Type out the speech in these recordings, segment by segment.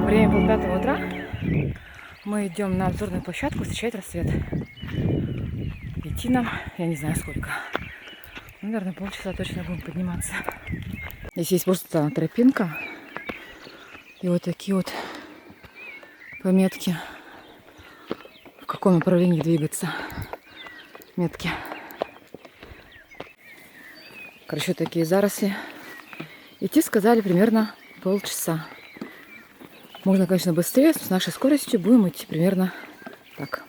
Время полпятого утра. Мы идем на обзорную площадку встречать рассвет. Идти нам, я не знаю сколько. Наверное, полчаса точно будем подниматься. Здесь есть просто тропинка. И вот такие вот пометки, в каком направлении двигаться. Метки. Короче, такие заросли. Идти сказали примерно полчаса. Можно, конечно, быстрее, с нашей скоростью будем идти примерно так.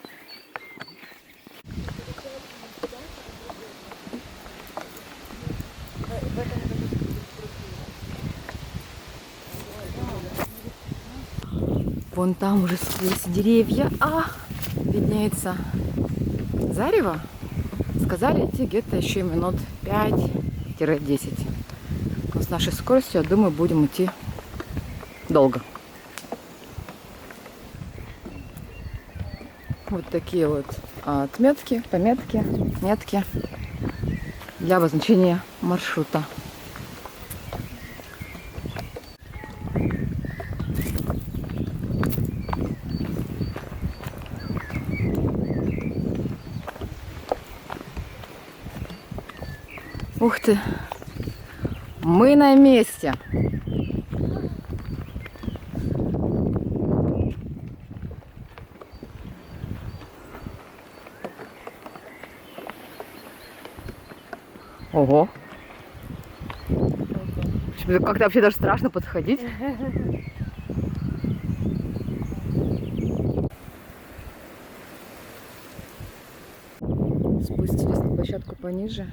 Вон там уже сквозь деревья, виднеется зарево. Сказали идти где-то еще минут 5-10. Но с нашей скоростью, я думаю, будем идти долго. Вот такие вот отметки, пометки, метки для обозначения маршрута. Ух ты! Мы на месте! Ого! Как-то вообще даже страшно подходить. Спустились на площадку пониже.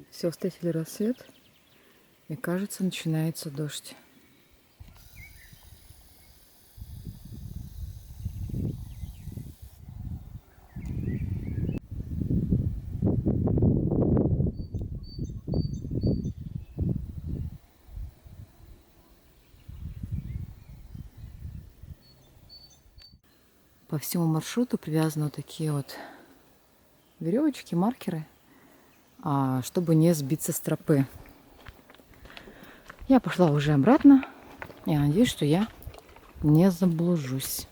Все, встретили рассвет, и кажется, начинается дождь. По всему маршруту привязаны вот такие вот веревочки, маркеры, чтобы не сбиться с тропы. Я пошла уже обратно. Я надеюсь, что я не заблужусь.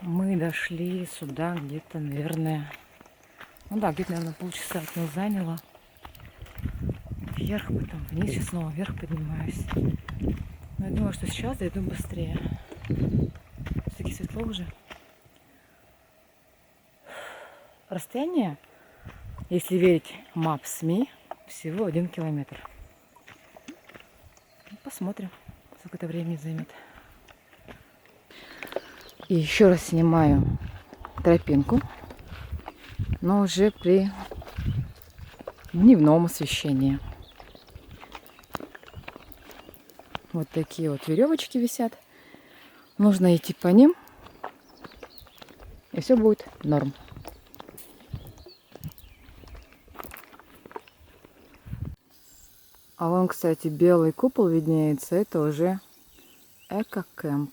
Мы дошли сюда где-то, наверное, где-то, наверное, полчаса это нас заняло. Вверх, потом вниз, сейчас снова вверх поднимаюсь. Но я думаю, что сейчас дойду быстрее. Все-таки светло уже. Расстояние, если верить Maps.me, всего 1 километр. Посмотрим, сколько это времени займет. И еще раз снимаю тропинку, но уже при дневном освещении. Вот такие вот веревочки висят. Нужно идти по ним, и все будет норм. А вон, кстати, белый купол виднеется. Это уже эко-кэмп.